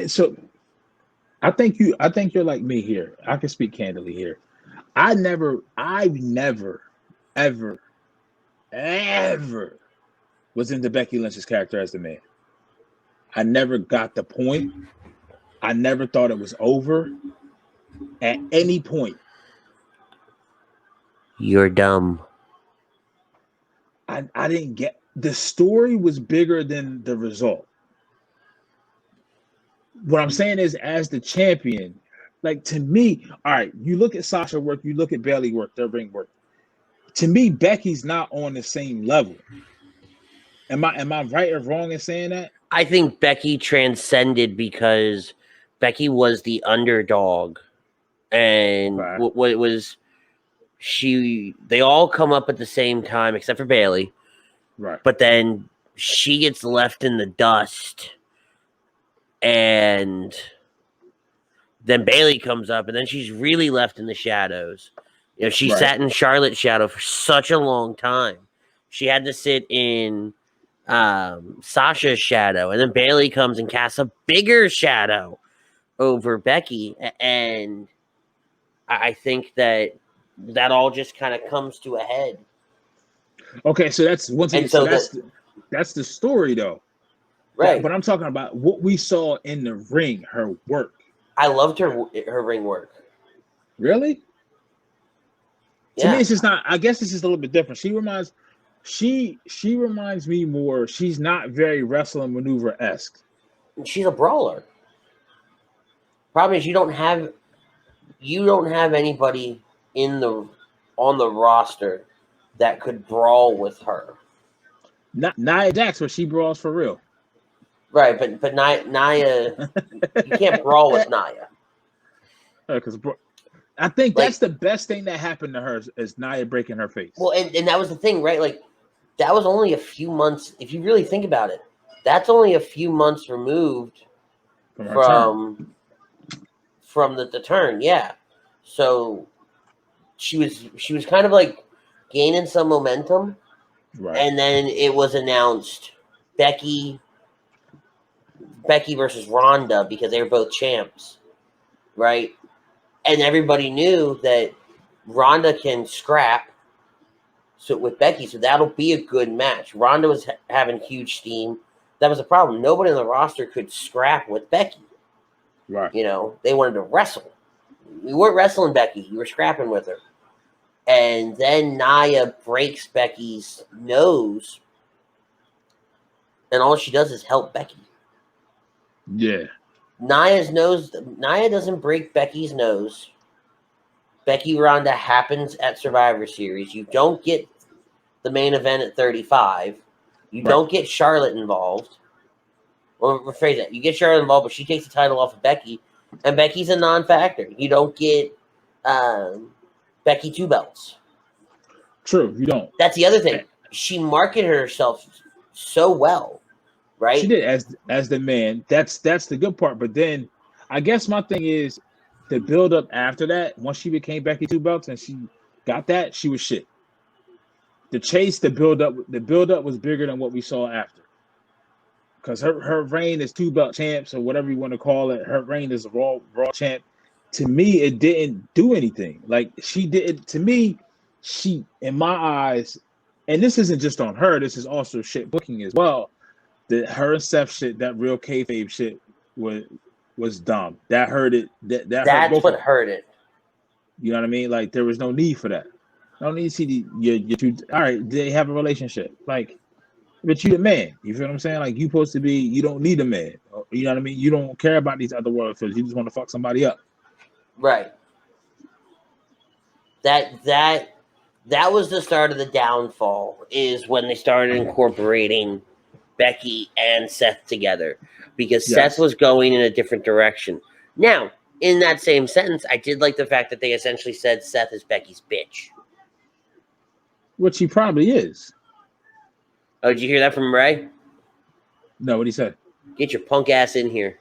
So I think you're like me here. I can speak candidly here. I've never, ever, ever was into Becky Lynch's character as the man. I never got the point. I never thought it was over at any point. You're dumb. I didn't get the story was bigger than the result. What I'm saying is, as the champion, like to me, all right, you look at Sasha work, you look at Bailey work, their ring work. To me, Becky's not on the same level. Am I right or wrong in saying that? I think Becky transcended because Becky was the underdog, and Okay. what it was they all come up at the same time except for Bailey, Right. but then she gets left in the dust, and then Bailey comes up, and then she's really left in the shadows. You know, she Right. sat in Charlotte's shadow for such a long time. She had to sit in Sasha's shadow, and then Bailey comes and casts a bigger shadow over Becky, and I think that all just kind of comes to a head. Okay, so that's once again, And so that's the story though. right, But I'm talking about what we saw in the ring, her work. I loved her ring work. Really? To me, Yeah, it's just not. I guess it's just a little bit different. She reminds me more. She's not very wrestling maneuver esque. she's a brawler. Problem is you don't have anybody on the roster that could brawl with her. Not Nia Jax, where she brawls for real. Right, but Nia, you can't brawl with Nia. Because I think Like, that's the best thing that happened to her is Nia breaking her face. well, and that was the thing, right? Like, that was only a few months. If you really think about it, that's only a few months removed From her turn. from the turn. Yeah, so she was kind of like gaining some momentum, Right. and then it was announced Becky versus Ronda because they were both champs, right? And everybody knew that Ronda can scrap with Becky, so that'll be a good match. Ronda was having huge steam. That was the problem. Nobody on the roster could scrap with Becky. Right. You know, they wanted to wrestle. We weren't wrestling Becky. You were scrapping with her. And then Nia breaks Becky's nose, and all she does is help Becky. Yeah. Nia doesn't break Becky's nose. Becky Ronda happens at Survivor Series. You don't get the main event at 35. You don't get Charlotte involved. Or rephrase that. You get Charlotte involved, but she takes the title off of Becky, and Becky's a non-factor. You don't get Becky 2 belts. True, you don't. That's the other thing. She marketed herself so well, right? She did as the man. That's the good part. But then I guess my thing is the build up after that. Once she became Becky 2 belts and she got that, she was shit. The chase, the build up was bigger than what we saw after. Because her reign is 2 belt champs or whatever you want to call it. Her reign is a raw champ. To me, it didn't do anything. Like she did to me. She, in my eyes, and this isn't just on her. This is also shit booking as well. That her and Seth shit, that real kayfabe shit was dumb. That hurt it. That's hurt what hurt it. You know what I mean? Like there was no need for that. No need to see your two. All right, they have a relationship. Like, but you the man. You feel what I'm saying? Like you supposed to be. You don't need a man. You know what I mean? You don't care about these other world affairs. You just want to fuck somebody up. Right. That was the start of the downfall. Is when they started incorporating Becky and Seth together, because Seth was going in a different direction. Now, in that same sentence, I did like the fact that they essentially said Seth is Becky's bitch. Which he probably is. Oh, did you hear that from Ray? No, what he said? Get your punk ass in here.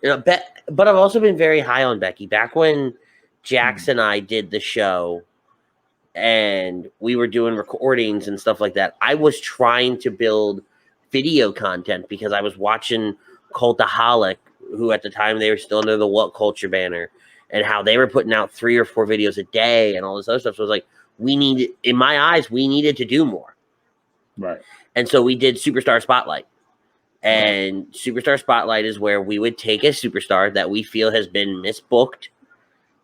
You know, but I've also been very high on Becky. Back when Jax and I did the show, and we were doing recordings and stuff like that, I was trying to build video content because I was watching Cultaholic, who at the time they were still under the What Culture banner, and how they were putting out 3 or 4 videos a day and all this other stuff. So I was like, in my eyes, we needed to do more. Right. And so we did Superstar Spotlight. And Superstar Spotlight is where we would take a superstar that we feel has been misbooked,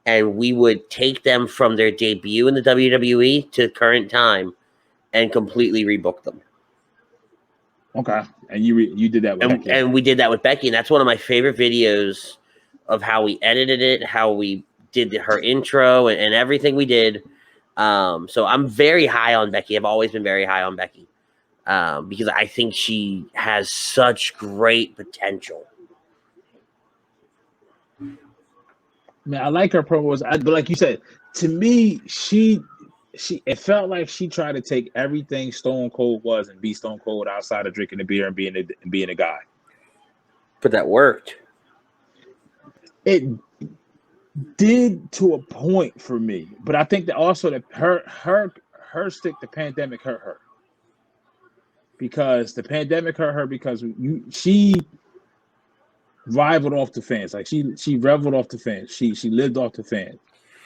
and we would take them from their debut in the WWE to current time and completely rebook them. Okay. And you did that with Becky. And we did that with Becky, and that's one of my favorite videos of how we edited it, how we did her intro and everything we did. So I'm very high on Becky. I've always been very high on Becky because I think she has such great potential. Man, I like her promos, but like you said, to me, it felt like she tried to take everything Stone Cold was and be Stone Cold outside of drinking the beer and being a guy. But that worked. It did to a point for me, but I think that also that her stick, the pandemic hurt her, because the pandemic hurt her because she rivaled off the fans. Like she reveled off the fans. She lived off the fans.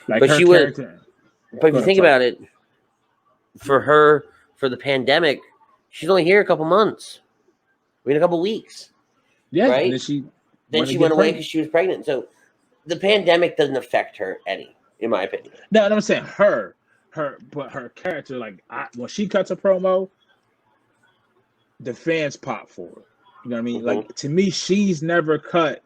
Like but her she character. But if you think about it, for the pandemic, she's only here a couple months. I mean, a couple weeks. Yeah, right. And then she went away because she was pregnant. So the pandemic doesn't affect her any, in my opinion. No, I'm saying but her character, like when she cuts a promo, the fans pop for her. You know what I mean? Like, to me, she's never cut.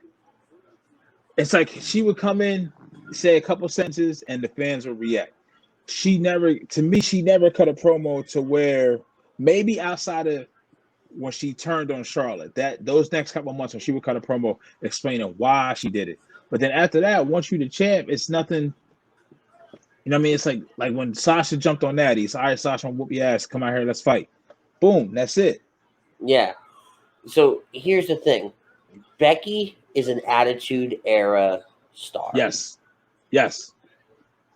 It's like she would come in, say a couple sentences, and the fans would react. She never cut a promo to where, maybe outside of when she turned on Charlotte, that those next couple of months when she would cut a promo explaining why she did it. But then after that, once you're the champ, it's nothing. You know what I mean? It's like when Sasha jumped on Natty. It's all right, Sasha, I'm whoop your ass. Come out here, let's fight. Boom, that's it. Yeah. So here's the thing. Becky is an Attitude Era star. Yes.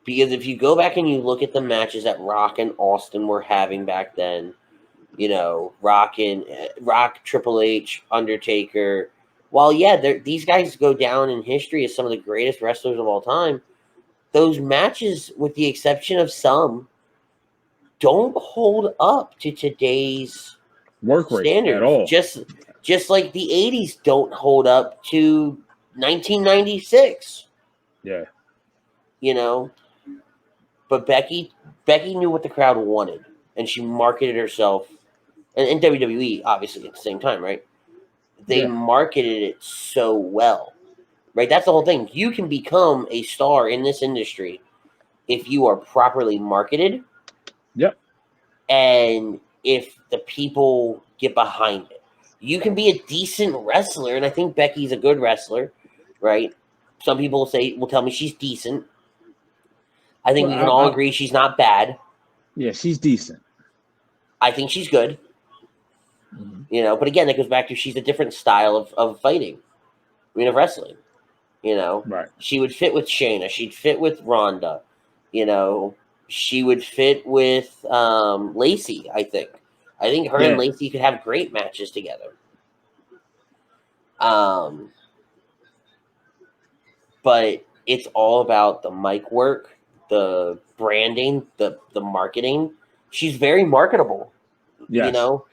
Because if you go back and you look at the matches that Rock and Austin were having back then, you know, Rock, Triple H, Undertaker. While, these guys go down in history as some of the greatest wrestlers of all time, those matches, with the exception of some, don't hold up to today's work rate standards at all. Just like the 80s don't hold up to 1996. Yeah. You know? But Becky knew what the crowd wanted, and she marketed herself. And WWE, obviously, at the same time, right? They marketed it so well. Right? That's the whole thing. You can become a star in this industry if you are properly marketed. Yep. And if the people get behind it. You can be a decent wrestler, and I think Becky's a good wrestler, right? Some people will tell me she's decent. I think we can all agree she's not bad. Yeah, she's decent. I think she's good. Mm-hmm. You know, but again, that goes back to she's a different style of fighting. I mean, of wrestling. You know, right? She would fit with Shayna. She'd fit with Ronda. You know, she would fit with Lacey. I think her and Lacey could have great matches together. But it's all about the mic work, the branding, the marketing. She's very marketable. Yes. You know,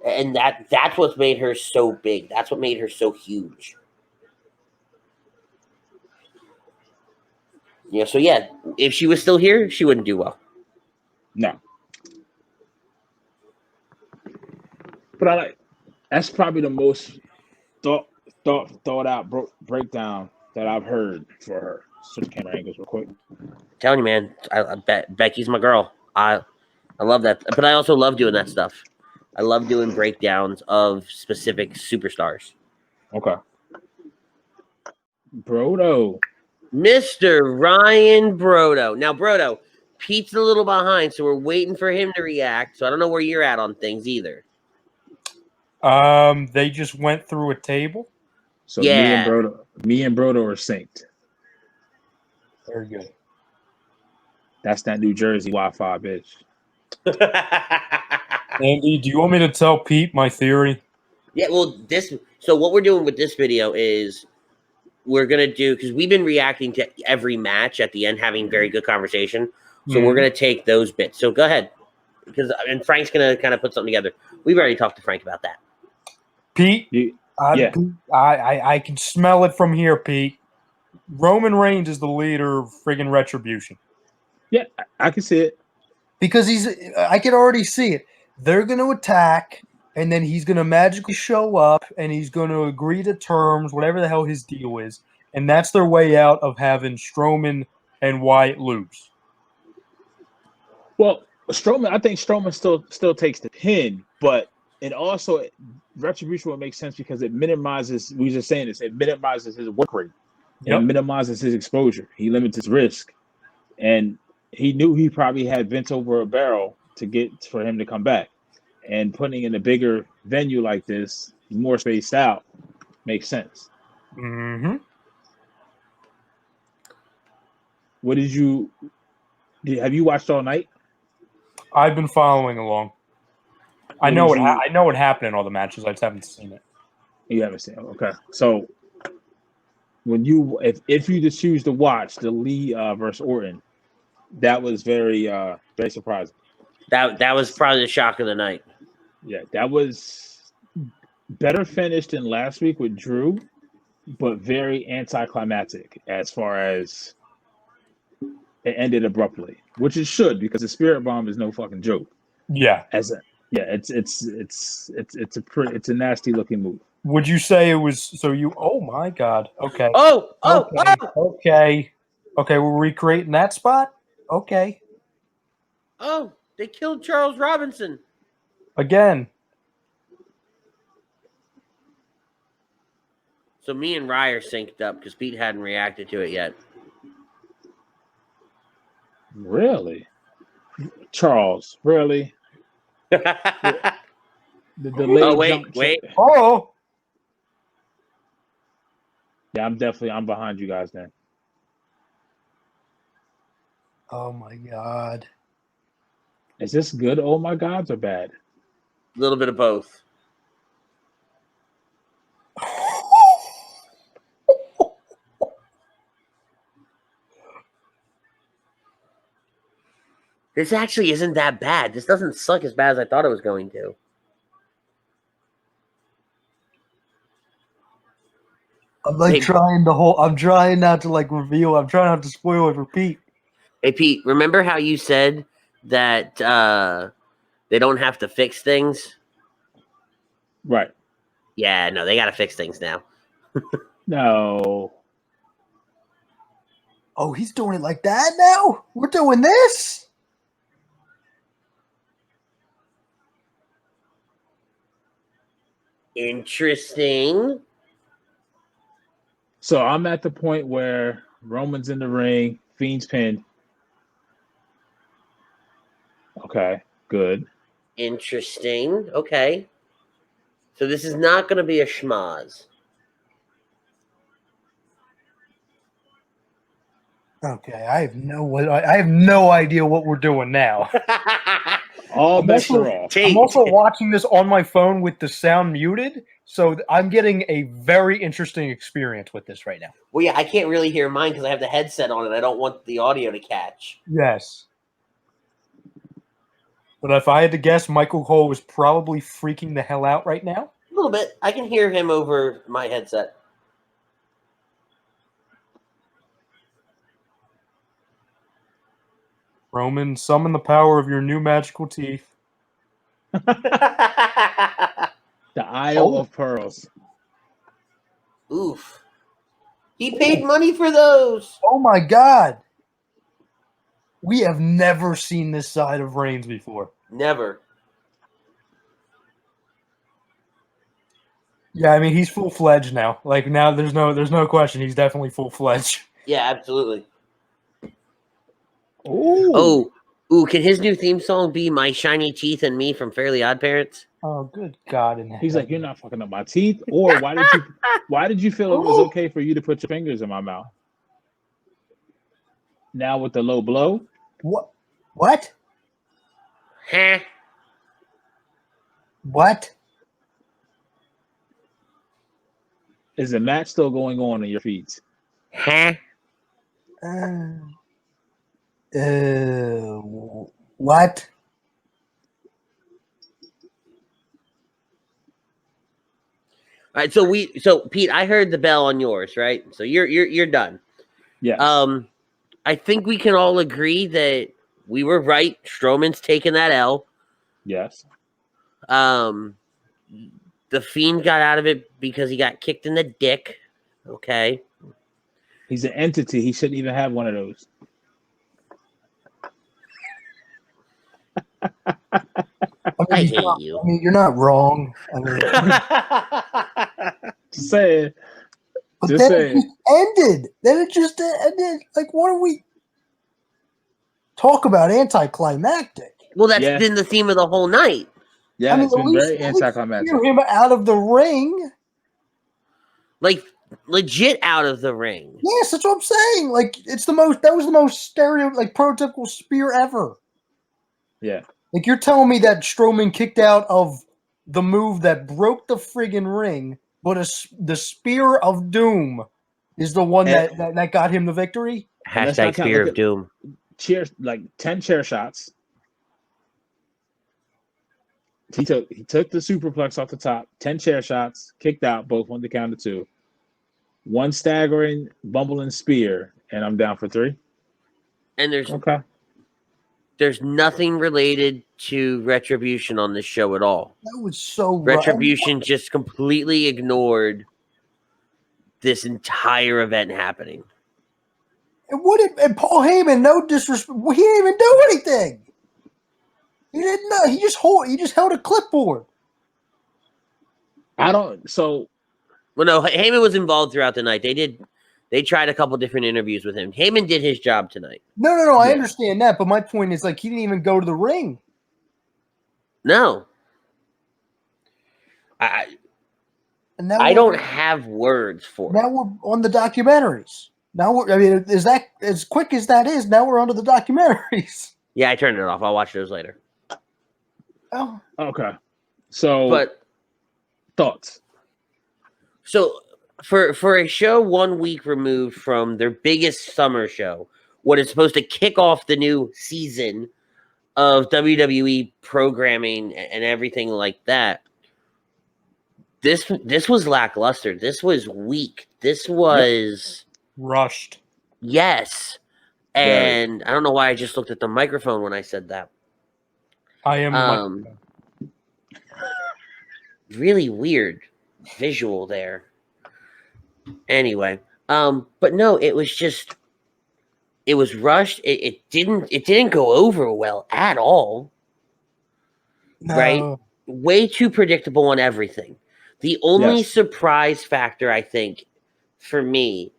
and that's what's made her so big. That's what made her so huge. Yeah, so if she was still here, she wouldn't do well. No. But that's probably the most thought out breakdown that I've heard for her. Switch camera angles real quick. I'm telling you, man, I bet Becky's my girl. I love that, but I also love doing that stuff. I love doing breakdowns of specific superstars. Okay. Brodo. Mr. Ryan Brodo. Now, Brodo, Pete's a little behind, so we're waiting for him to react. So I don't know where you're at on things either. They just went through a table. So me and Brodo are synced. Very good. That's that New Jersey Wi-Fi, bitch. Andy, do you want me to tell Pete my theory? Yeah, well, so what we're doing with this video is we're gonna do, because we've been reacting to every match at the end, having very good conversation. So we're gonna take those bits. So go ahead, and Frank's gonna kind of put something together. We've already talked to Frank about that. Pete, Yeah. I can smell it from here, Pete. Roman Reigns is the leader of friggin' Retribution. Yeah, I can see it. Because I can already see it. They're going to attack, and then he's going to magically show up, and he's going to agree to terms, whatever the hell his deal is, and that's their way out of having Strowman and Wyatt lose. Well, Strowman, I think Strowman still takes the pin, but it also Retribution will make sense because it minimizes. We were just saying this. It minimizes his work rate. Yep. It minimizes his exposure. He limits his risk, and he knew he probably had Vince over a barrel to get for him to come back. And putting in a bigger venue like this, more spaced out, makes sense. Mm-hmm. What did you? Have you watched all night? I've been following along. I know what happened in all the matches. I just haven't seen it. You haven't seen it. Okay. So when if you just choose to watch the Lee versus Orton, that was very surprising. That was probably the shock of the night. Yeah, that was better finished than last week with Drew, but very anticlimactic as far as it ended abruptly, which it should, because the Spirit Bomb is no fucking joke. Yeah. It's a nasty looking move. Would you say it was so you? Oh my God. Okay. Okay. Okay. We're recreating that spot. Okay. Oh, they killed Charles Robinson Again. So me and Rye are synced up because Pete hadn't reacted to it yet. Really? Charles, really? The wait. Oh. Yeah, I'm behind you guys then. Oh my God. Is this good? Oh my gods, or bad? A little bit of both. This actually isn't that bad. This doesn't suck as bad as I thought it was going to. I'm trying not to reveal. I'm trying not to spoil it for Pete. Hey, Pete, remember how you said that they don't have to fix things? Right. Yeah, no, they got to fix things now. No. Oh, he's doing it like that now? We're doing this? Interesting. So I'm at the point where Roman's in the ring, Fiend's pinned. Okay, good. Interesting. Okay. So this is not going to be a schmoz. Okay, I have no idea what we're doing now. All bets are off. I'm also watching this on my phone with the sound muted, so I'm getting a very interesting experience with this right now. Well, yeah, I can't really hear mine because I have the headset on and I don't want the audio to catch. Yes. But if I had to guess, Michael Cole was probably freaking the hell out right now. A little bit. I can hear him over my headset. Roman, summon the power of your new magical teeth. The Isle of Pearls. Oof. He paid money for those. Oh my God. We have never seen this side of Reigns before. Never. Yeah, I mean he's full-fledged now. Like now there's no question. He's definitely full-fledged. Yeah, absolutely. Ooh. Ooh, can his new theme song be My Shiny Teeth and Me from Fairly Odd Parents? Oh, good God. He's like, you're not fucking up my teeth. Or why did you feel it was okay for you to put your fingers in my mouth? Now with the low blow, What? What? Huh? What? Is the match still going on in your feeds? Huh? What? All right, so Pete, I heard the bell on yours, right? So you're done. Yes. I think we can all agree that we were right. Strowman's taking that L. Yes. The Fiend got out of it because he got kicked in the dick. Okay. He's an entity. He shouldn't even have one of those. I hate you. I mean, you're not wrong. I mean, Just saying. but Just then saying. it just ended. Then it just ended. Like, what are we talk about? Anticlimactic. Well, that's Yeah. been the theme of the whole night. Yeah, I mean, it's been very at least anticlimactic. hear him out of the ring. Like legit out of the ring. Yes, that's what I'm saying. Like, it's the most. That was the most prototypical spear ever. Yeah. Like, you're telling me that Strowman kicked out of the move that broke the friggin' ring, but the Spear of Doom is the one that got him the victory? And let's not Hashtag count- Spear look of at- Doom. Cheers, like 10 chair shots. He took the superplex off the top, 10 chair shots, kicked out, both on the count of 2. One staggering, bumbling spear, and I'm down for 3. And Okay. there's nothing related to Retribution on this show at all. That was so Retribution just completely ignored this entire event happening. And Paul Heyman, no disrespect, he didn't even do anything. He didn't know. He just held a clipboard. Well, no, Heyman was involved throughout the night. They tried a couple different interviews with him. Heyman did his job tonight. No. I understand that, but my point is, like, he didn't even go to the ring. No. I don't have words for now it. we're on the documentaries. Is that as quick as that is? Now we're onto the documentaries. Yeah, I turned it off. I'll watch those later. Oh, Okay. So, But thoughts? so for a show 1 week removed from their biggest summer show, what is supposed to kick off the new season of WWE programming and everything like that, this was lackluster. This was weak. This was Rushed. yes. And I don't know why I just looked at the microphone when I said that. I am. Really weird visual there. Anyway, but no, it was rushed. It didn't go over well at all. no. Right? Way too predictable on everything. The only surprise factor, I think, for me,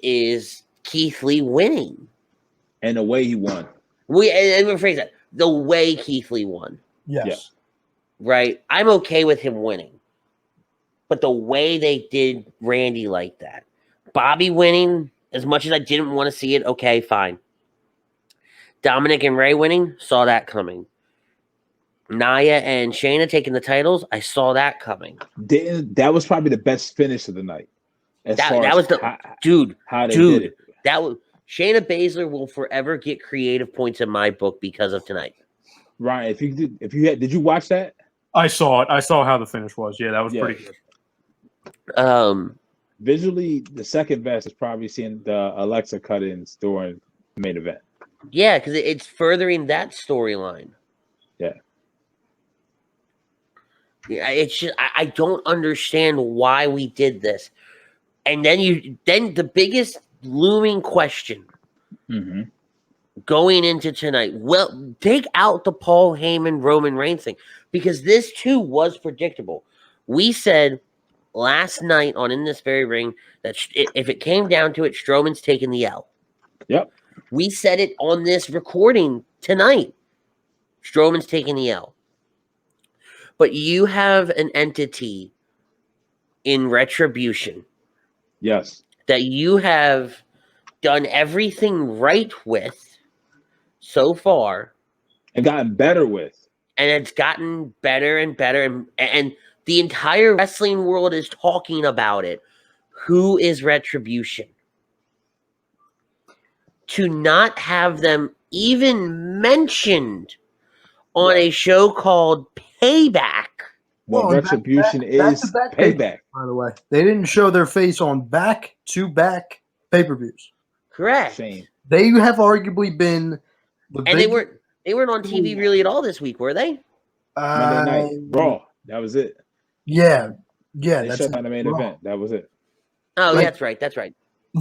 is Keith Lee winning. And the way he won. And rephrase that. The way Keith Lee won. Yes. Yeah. Right? I'm okay with him winning. But the way they did Randy like that. Bobby winning, as much as I didn't want to see it, okay, fine. Dominic and Ray winning, saw that coming. Nia and Shayna taking the titles, I saw that coming. That was probably the best finish of the night. That was the how they did it. That was Shayna Baszler will forever get creative points in my book because of tonight. Ryan, did you watch that? I saw it. I saw how the finish was. Yeah, that was pretty good. Visually, the second best is probably seeing the Alexa cut-ins during the main event. Yeah, because it's furthering that storyline. Yeah. Yeah, it's just I don't understand why we did this. And then the biggest looming question going into tonight. Well, take out the Paul Heyman Roman Reigns thing because this too was predictable. We said last night on In This Very Ring that if it came down to it, Strowman's taking the L. Yep. We said it on this recording tonight. Strowman's taking the L. But you have an entity in Retribution. Yes. That you have done everything right with so far, and gotten better with. and it's gotten better and better, and the entire wrestling world is talking about it. Who is Retribution? To not have them even mentioned on a show called Payback. Well, Retribution is back-to-back Payback. By the way, they didn't show their face on back-to-back pay-per-views. Correct. Shame. They have arguably been the And they weren't on TV really at all this week, were they? Monday night Raw. That was it. Yeah, They that's shut down the main Raw. event. That was it. Oh, Like- that's right. That's right.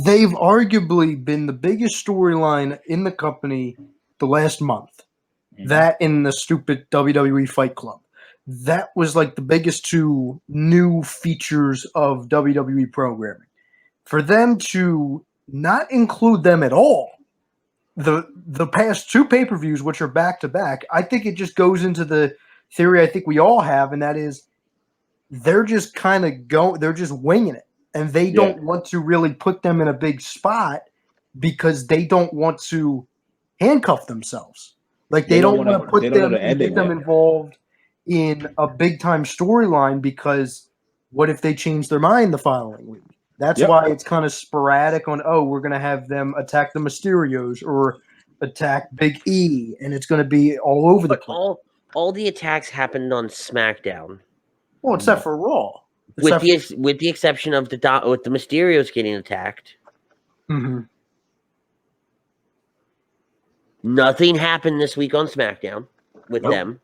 They've arguably been the biggest storyline in the company the last month. Mhm. That in the stupid WWE Fight Club. That was like the biggest two new features of WWE programming. For them to not include them at all, the past two pay-per-views, which are back-to-back, I think it just goes into the theory I think we all have, and that is they're just kind of they're just winging it. And they don't want to really put them in a big spot because they don't want to handcuff themselves. Like they don't want to put them and get them involved in a big time storyline because what if they change their mind the following week? That's why it's kind of sporadic on, we're going to have them attack the Mysterios or attack Big E, and it's going to be all over the place. All the attacks happened on SmackDown. Well, except for Raw. With the exception of the Mysterios getting attacked. Mm-hmm. Nothing happened this week on SmackDown with them.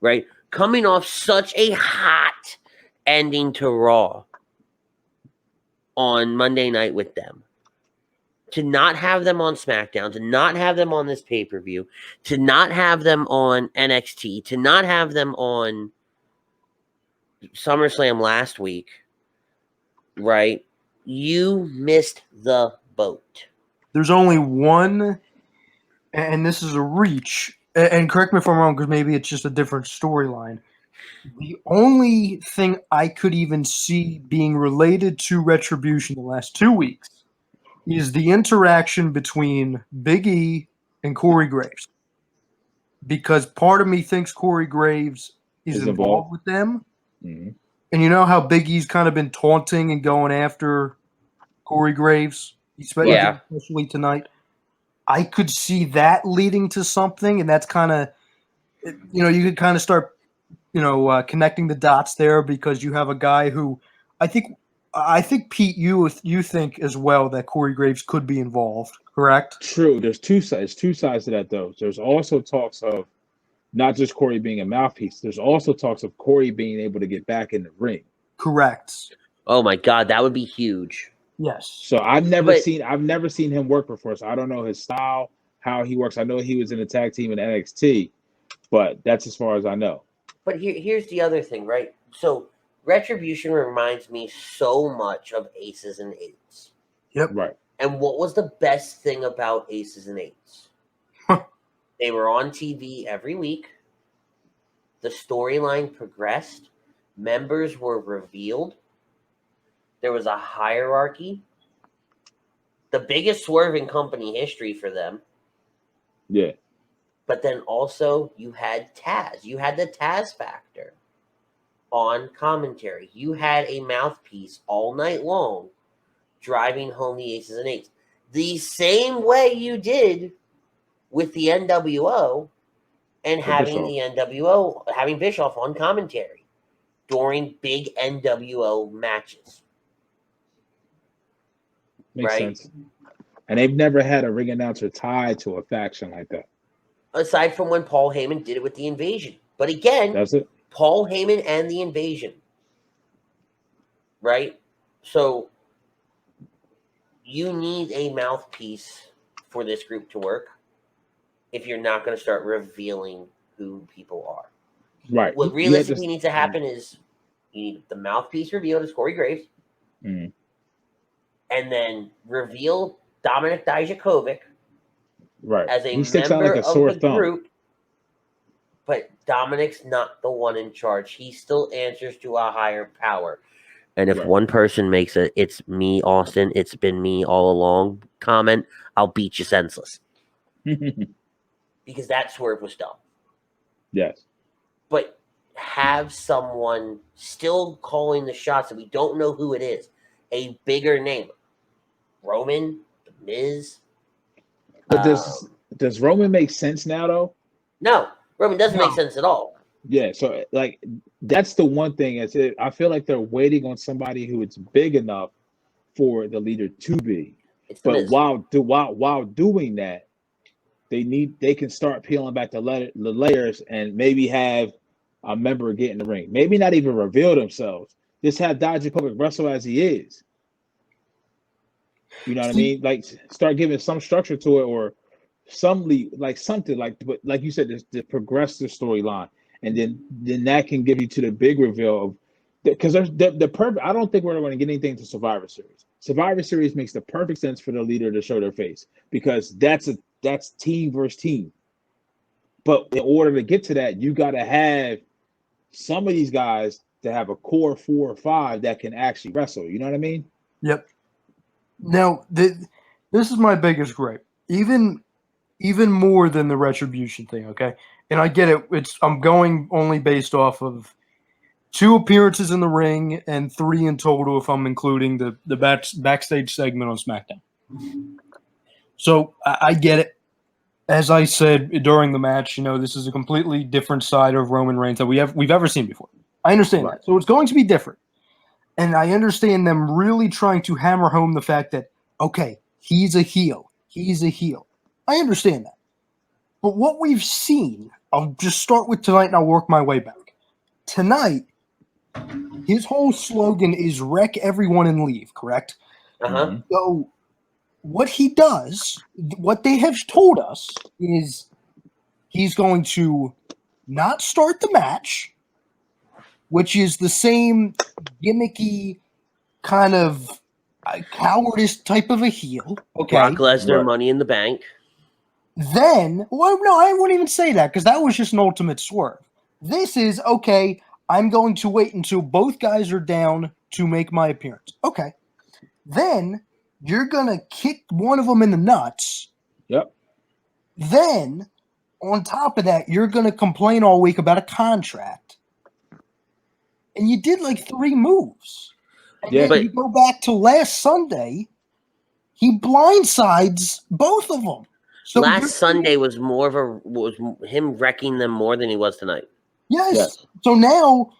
Right? Coming off such a hot ending to Raw on Monday night with them. To not have them on SmackDown, to not have them on this pay-per-view, to not have them on NXT, to not have them on SummerSlam last week, right? You missed the boat. There's only one, and this is a reach, and correct me if I'm wrong, because maybe it's just a different storyline. The only thing I could even see being related to Retribution the last 2 weeks is the interaction between Big E and Corey Graves. Because part of me thinks Corey Graves is involved with them. Mm-hmm. And you know how Big E's kind of been taunting and going after Corey Graves, especially tonight. I could see that leading to something, and that's kind of, you could kind of start, connecting the dots there because you have a guy who I think Pete, you think as well that Corey Graves could be involved, correct? True. There's two sides to that though. There's also talks of not just Corey being a mouthpiece. There's also talks of Corey being able to get back in the ring. Correct. Oh my God, that would be huge. Yes. So I've never seen him work before, so I don't know his style, how he works. I know he was in a tag team in NXT, but that's as far as I know. But here's the other thing, right? So Retribution reminds me so much of Aces and Eights. Yep. Right. And what was the best thing about Aces and Eights? They were on TV every week. The storyline progressed. Members were revealed. There was a hierarchy. The biggest swerve in company history for them. Yeah. But then also you had Taz. You had the Taz factor on commentary. You had a mouthpiece all night long driving home the Aces and Eights. The same way you did with the NWO and having the NWO, having Bischoff on commentary during big NWO matches. Makes sense. And they've never had a ring announcer tied to a faction like that. Aside from when Paul Heyman did it with the Invasion. But again, that's it. Paul Heyman and the Invasion. Right? So you need a mouthpiece for this group to work if you're not going to start revealing who people are. Right. What realistically needs to happen is you need the mouthpiece revealed as Corey Graves. Mm-hmm. And then reveal Dominik Dijakovic as a member of the group. But Dominik's not the one in charge. He still answers to a higher power. And if one person makes a "it's me, Austin, it's been me all along" comment, I'll beat you senseless. because that swerve was dumb. Yes. But have someone still calling the shots that we don't know who it is, a bigger name. Roman, The Miz. But does Roman make sense now though? No, Roman doesn't No. make sense at all. Yeah, so like that's the one thing. I feel like they're waiting on somebody who is big enough for the leader to be. It's The But Miz. while doing that, they can start peeling back the layers and maybe have a member get in the ring. Maybe not even reveal themselves. Just have Dijakovic wrestle as he is. You know what I mean? Like start giving some structure to it or something like you said, to progress the storyline. And then that can give you to the big reveal of because there's the perfect. I don't think we're going to get anything to Survivor Series. Survivor Series makes the perfect sense for the leader to show their face because that's team versus team. But in order to get to that, you got to have some of these guys to have a core 4 or 5 that can actually wrestle. You know what I mean? Yep. Now, this is my biggest gripe. Even more than the retribution thing, okay? And I get it. I'm going only based off of 2 appearances in the ring and 3 in total if I'm including the backstage segment on SmackDown. So I get it. As I said during the match, this is a completely different side of Roman Reigns that we've ever seen before. I understand that. So it's going to be different. And I understand them really trying to hammer home the fact that, okay, he's a heel. He's a heel. I understand that. But what we've seen, I'll just start with tonight and I'll work my way back. Tonight, his whole slogan is wreck everyone and leave, correct? Uh-huh. So what he does, what they have told us is he's going to not start the match, which is the same gimmicky kind of cowardice type of a heel. Okay. Brock Lesnar, Right. Money in the Bank. Then, well, no, I wouldn't even say that because that was just an ultimate swerve. This is, okay, I'm going to wait until both guys are down to make my appearance. Okay. Then you're going to kick one of them in the nuts. Yep. Then, on top of that, you're going to complain all week about a contract. And you did like 3 moves. And Yeah, then you go back to last Sunday, he blindsides both of them. So Last Sunday was him wrecking them more than he was tonight. Yes. So now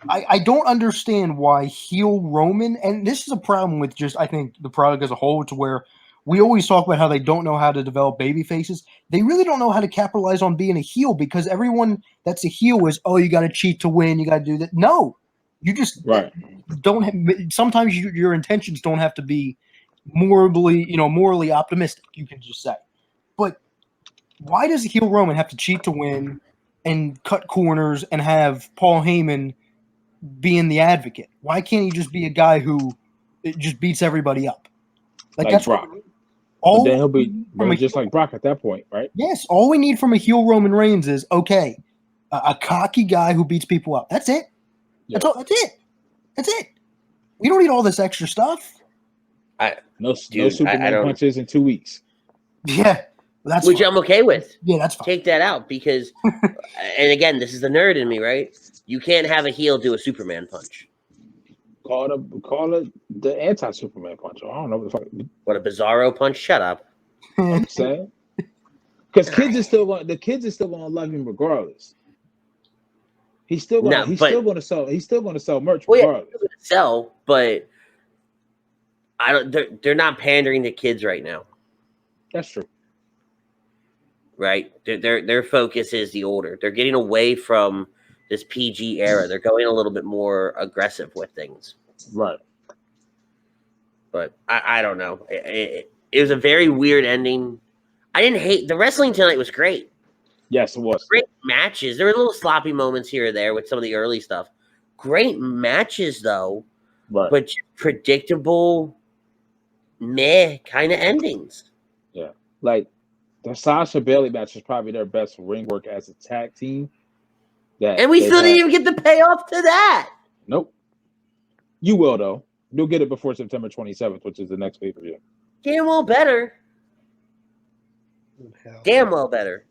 I don't understand why heel Roman, and this is a problem with just, I think, the product as a whole, to where we always talk about how they don't know how to develop baby faces. They really don't know how to capitalize on being a heel because everyone that's a heel is, oh, you got to cheat to win. You got to do that. No, you just don't have, sometimes your intentions don't have to be morally optimistic, you can just say. But why does a heel Roman have to cheat to win and cut corners and have Paul Heyman being the advocate? Why can't he just be a guy who just beats everybody up? Like that's Brock. All then he'll be just like Brock at that point, right? Yes. All we need from a heel Roman Reigns is, okay, a cocky guy who beats people up. That's it. Yep. That's it. We don't need all this extra stuff. No Superman punches in 2 weeks. Yeah. Which fine. I'm okay with. Yeah, that's fine. Take that out because, and again, this is the nerd in me, right? You can't have a heel do a Superman punch. Call it the anti-Superman punch. I don't know what the fuck. What, a Bizarro punch? Shut up. I'm saying, because the kids are still going to love him regardless. He's still going to sell merch regardless. Yeah, sell, but I don't. They're not pandering to kids right now. That's true. Right, their focus is the older. They're getting away from this PG era. They're going a little bit more aggressive with things. Right. But I don't know. It was a very weird ending. I didn't hate the wrestling tonight. Was great. Yes, it was. Great matches. There were little sloppy moments here or there with some of the early stuff. Great matches though, right. But predictable, meh kind of endings. Yeah, like the Sasha Bailey match is probably their best ring work as a tag team. And we still didn't even get the payoff to that. Nope. You will though. You'll get it before September 27th, which is the next pay-per-view. Damn well better. Damn well better.